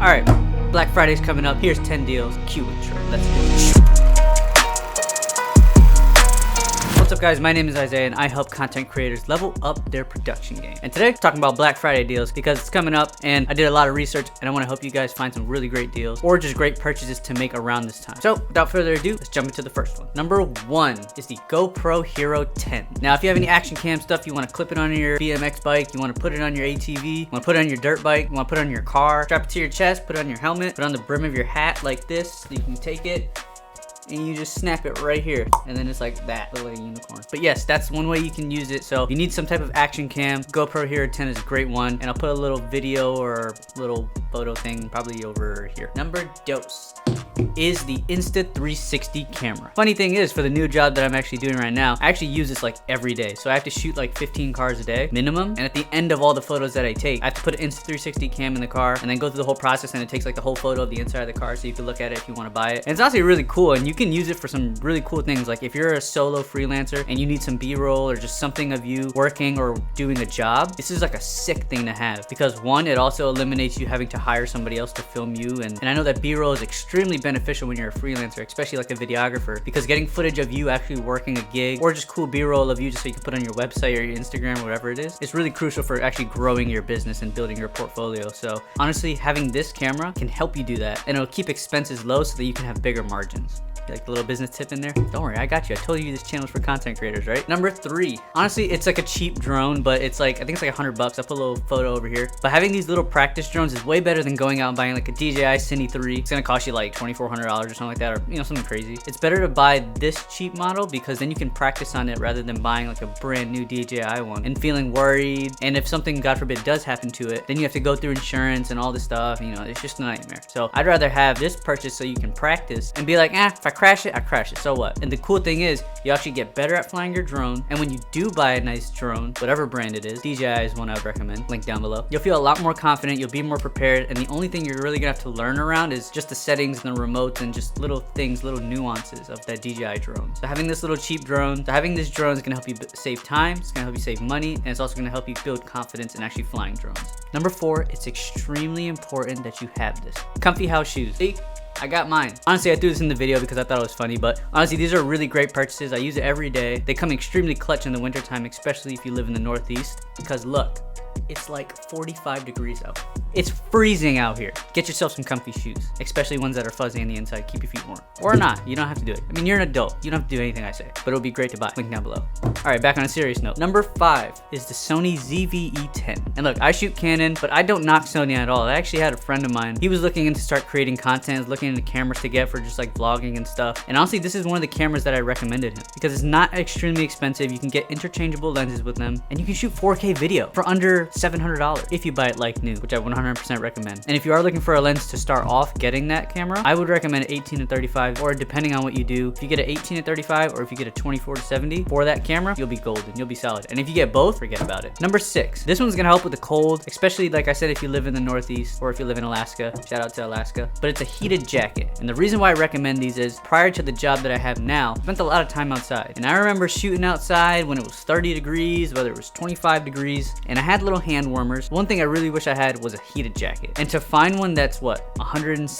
Alright, Black Friday's coming up. Here's 10 deals. Cue intro. Let's do it. What's up guys, my name is Isaiah and I help content creators level up their production game. And today, talking about Black Friday deals because it's coming up and I did a lot of research and I want to help you guys find some really great deals or just great purchases to make around this time. So without further ado, let's jump into the first one. Number one is the GoPro Hero 10. Now if you have any action cam stuff, you want to clip it on your BMX bike, you want to put it on your ATV, you want to put it on your dirt bike, you want to put it on your car, strap it to your chest, put it on your helmet, put it on the brim of your hat like this so you can take it and you just snap it right here and then it's like that, look like a unicorn. But yes, that's one way you can use it. So if you need some type of action cam, GoPro Hero 10 is a great one, and I'll put a little video or little photo thing probably over here. Number dos is the Insta360 camera. Funny thing is, for the new job that I'm actually doing right now, I actually use this like every day. So I have to shoot like 15 cars a day minimum, and at the end of all the photos that I take, I have to put an Insta360 cam in the car and then go through the whole process, and it takes like the whole photo of the inside of the car so you can look at it if you want to buy it. And it's honestly really cool, and you can use it for some really cool things. Like if you're a solo freelancer and you need some b-roll or just something of you working or doing a job, this is like a sick thing to have, because one, it also eliminates you having to hire somebody else to film you, and I know that b-roll is extremely beneficial when you're a freelancer, especially like a videographer, because getting footage of you actually working a gig or just cool b-roll of you just so you can put on your website or your Instagram or whatever it is, it's really crucial for actually growing your business and building your portfolio. So honestly, having this camera can help you do that, and it'll keep expenses low so that you can have bigger margins. Like the little business tip in there? Don't worry, I got you. I told you this channel is for content creators, right? Number three. Honestly, it's like a cheap drone, but it's like, I think it's like $100. I'll put a little photo over here. But having these little practice drones is way better than going out and buying like a DJI Cine 3. It's gonna cost you like $2,400 or something like that, or you know, something crazy. It's better to buy this cheap model because then you can practice on it rather than buying like a brand new DJI one and feeling worried. And if something, God forbid, does happen to it, then you have to go through insurance and all this stuff. You know, it's just a nightmare. So I'd rather have this purchase so you can practice and be like, if I crash it, I crash it. So what? And the cool thing is, you actually get better at flying your drone. And when you do buy a nice drone, whatever brand it is, DJI is one I would recommend, link down below, you'll feel a lot more confident, you'll be more prepared, and the only thing you're really gonna have to learn around is just the settings and the remotes and just little things, little nuances of that DJI drone. So having this little cheap drone, having this drone is gonna help you save time, it's gonna help you save money, and it's also gonna help you build confidence in actually flying drones. Number four, it's extremely important that you have this. Comfy house shoes. See? I got mine. Honestly, I threw this in the video because I thought it was funny, but honestly, these are really great purchases. I use it every day. They come extremely clutch in the wintertime, especially if you live in the Northeast, because look, it's like 45 degrees out. It's freezing out here. Get yourself some comfy shoes, especially ones that are fuzzy on the inside. Keep your feet warm. Or not, you don't have to do it. I mean, you're an adult. You don't have to do anything I say, but it'll be great to buy. Link down below. All right, back on a serious note. Number five is the Sony ZV 10. And look, I shoot Canon, but I don't knock Sony at all. I actually had a friend of mine. He was looking into start creating content, looking into cameras to get for just like vlogging and stuff. And honestly, this is one of the cameras that I recommended him because it's not extremely expensive. You can get interchangeable lenses with them, and you can shoot 4K video for under $700 if you buy it like new, which I 100% recommend. And if you are looking for a lens to start off getting that camera, I would recommend 18 to 35, or depending on what you do, if you get an 18 to 35 or if you get a 24 to 70 for that camera, you'll be golden, you'll be solid. And if you get both, forget about it. Number six, this one's gonna help with the cold, especially like I said, if you live in the Northeast or if you live in Alaska, shout out to Alaska, but it's a heated jacket. And the reason why I recommend these is prior to the job that I have now, I spent a lot of time outside. And I remember shooting outside when it was 30 degrees, whether it was 25 degrees, and I had little hand warmers. One thing I really wish I had was a heated jacket. And to find one that's what,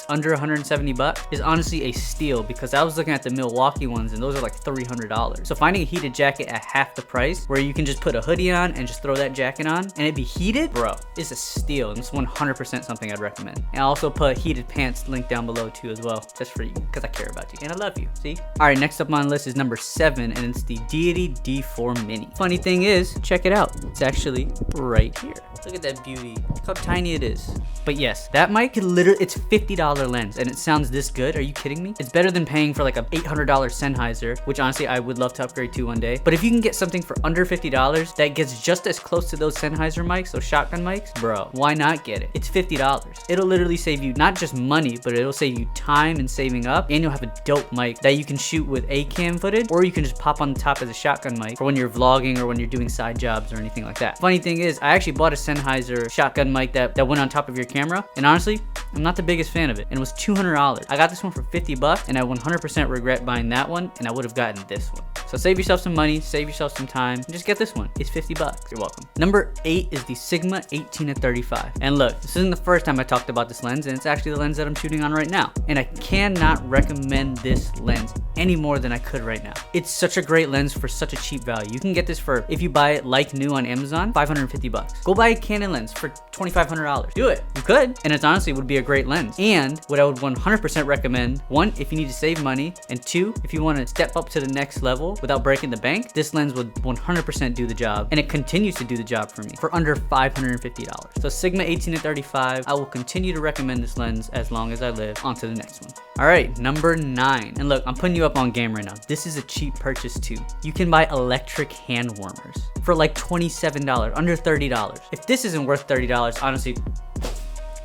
under 170 bucks is honestly a steal, because I was looking at the Milwaukee ones and those are like $300. So finding a heated jacket at half the price where you can just put a hoodie on and just throw that jacket on and it'd be heated, bro, is a steal. And it's 100% something I'd recommend. And I'll also put heated pants link down below too as well, just for you, because I care about you and I love you, see? All right, next up on the list is number seven, and it's the Deity D4 Mini. Funny thing is, check it out. It's actually right here. Look at that beauty. Look how tiny it is. But yes, that mic could literally, it's $50 lens and it sounds this good. Are you kidding me? It's better than paying for like a $800 Sennheiser, which honestly I would love to upgrade to one day. But if you can get something for under $50 that gets just as close to those Sennheiser mics, those shotgun mics, bro, why not get it? It's $50. It'll literally save you not just money, but it'll save you time and saving up, and you'll have a dope mic that you can shoot with A-cam footage, or you can just pop on the top as a shotgun mic for when you're vlogging or when you're doing side jobs or anything like that. Funny thing is, I actually bought a Sennheiser shotgun mic that went on top of your camera, and honestly, I'm not the biggest fan of it, and it was $200. I got this one for 50 bucks, and I 100% regret buying that one, and I would have gotten this one. So save yourself some money, save yourself some time, and just get this one. It's 50 bucks. You're welcome. Number 8 is the Sigma 18-35. And look, this isn't the first time I talked about this lens, and it's actually the lens that I'm shooting on right now. And I cannot recommend this lens any more than I could right now. It's such a great lens for such a cheap value. You can get this for, if you buy it like new on Amazon, 550 bucks. Go buy a Canon lens for $2,500. Do it. You could. And it honestly would be a great lens. And what I would 100% recommend, 1, if you need to save money, and 2, if you want to step up to the next level without breaking the bank, this lens would 100% do the job. And it continues to do the job for me for under $550. So Sigma 18-35, I will continue to recommend this lens as long as I live. On to the next one. All right, number 9. And look, I'm putting you up on game right now. This is a cheap purchase too. You can buy electric hand warmers for like $27, under $30. If this isn't worth $30, honestly,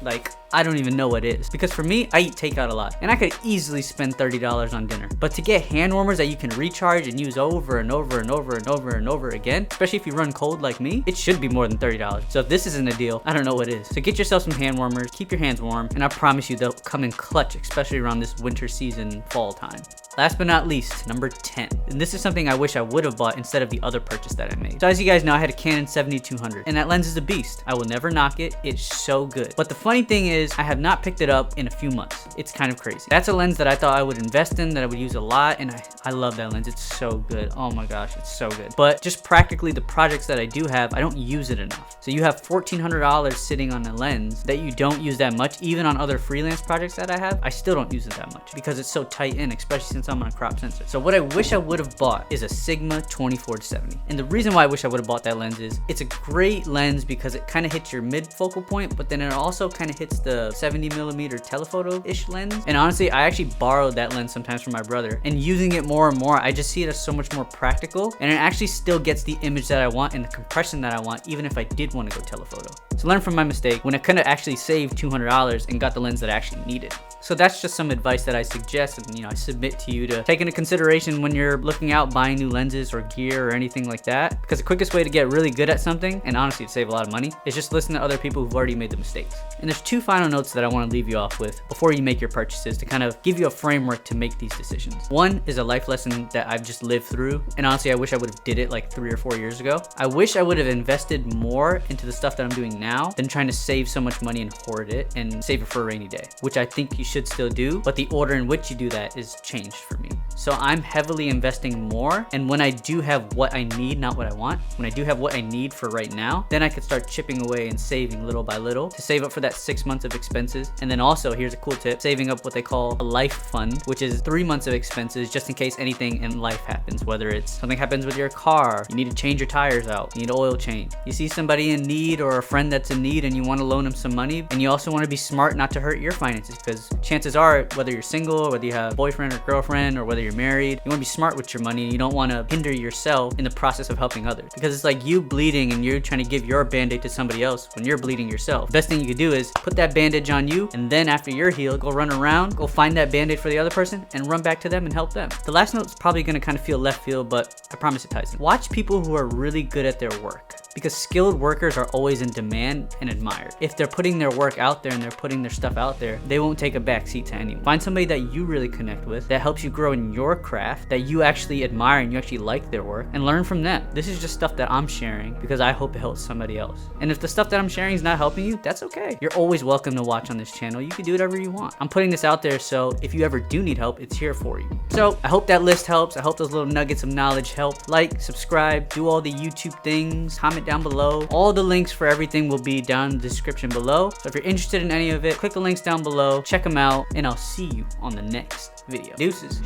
like, I don't even know what is. Because for me, I eat takeout a lot, and I could easily spend $30 on dinner. But to get hand warmers that you can recharge and use over and over and over and over and over again, especially if you run cold like me, it should be more than $30. So if this isn't a deal, I don't know what is. So get yourself some hand warmers, keep your hands warm, and I promise you they'll come in clutch, especially around this winter season, fall time. Last but not least, number 10. And this is something I wish I would have bought instead of the other purchase that I made. So as you guys know, I had a Canon 70-200, and that lens is a beast. I will never knock it. It's so good. But the funny thing is, I have not picked it up in a few months. It's kind of crazy. That's a lens that I thought I would invest in, that I would use a lot, and I love that lens. It's so good. Oh my gosh, it's so good. But just practically the projects that I do have, I don't use it enough. So you have $1,400 sitting on a lens that you don't use that much. Even on other freelance projects that I have, I still don't use it that much because it's so tight in, especially since I'm on a crop sensor. So what I wish I would have bought is a Sigma 24-70. And the reason why I wish I would have bought that lens is it's a great lens because it kind of hits your mid focal point, but then it also kind of hits the 70mm telephoto-ish lens. And honestly, I actually borrowed that lens sometimes from my brother, and using it more and more, I just see it as so much more practical, and it actually still gets the image that I want and the compression that I want, even if I did want to go telephoto. So learn from my mistake when I could have actually saved $200 and got the lens that I actually needed. So that's just some advice that I suggest, and I submit to you to take into consideration when you're looking out buying new lenses or gear or anything like that. Because the quickest way to get really good at something, and honestly to save a lot of money, is just listen to other people who've already made the mistakes. And there's 2 final notes that I want to leave you off with before you make your purchases to kind of give you a framework to make these decisions. 1 is a life lesson that I've just lived through, and honestly I wish I would have did it like 3 or 4 years ago. I wish I would have invested more into the stuff that I'm doing now than trying to save so much money and hoard it and save it for a rainy day, which I think you should still do, but the order in which you do that is changed for me. So I'm heavily investing more, and when I do have what I need, not what I want, when I do have what I need for right now, then I can start chipping away and saving little by little to save up for that 6 months of expenses. And then also, here's a cool tip, saving up what they call a life fund, which is 3 months of expenses just in case anything in life happens, whether it's something happens with your car, you need to change your tires out, you need an oil change, you see somebody in need or a friend that's in need and you want to loan them some money, and you also want to be smart not to hurt your finances, because chances are, whether you're single or whether you have a boyfriend or girlfriend or whether you're married, you want to be smart with your money, and you don't want to hinder yourself in the process of helping others, because it's like you bleeding and you're trying to give your band-aid to somebody else when you're bleeding yourself. The best thing you could do is put that bandage on you, and then after you're healed, go run around, go find that band-aid for the other person and run back to them and help them. The last note's probably going to kind of feel left field, but I promise it ties in. Watch people who are really good at their work, because skilled workers are always in demand and admired. If they're putting their work out there and they're putting their stuff out there, they won't take a backseat to anyone. Find somebody that you really connect with, that helps you grow in your craft, that you actually admire and you actually like their work, and learn from them. This is just stuff that I'm sharing because I hope it helps somebody else. And if the stuff that I'm sharing is not helping you, that's okay. You're always welcome to watch on this channel. You can do whatever you want. I'm putting this out there, so if you ever do need help, it's here for you. So I hope that list helps. I hope those little nuggets of knowledge help. Like, subscribe, do all the YouTube things, comment down below. All the links for everything will be down in the description below. So if you're interested in any of it, click the links down below, check them out, and I'll see you on the next video. Deuces.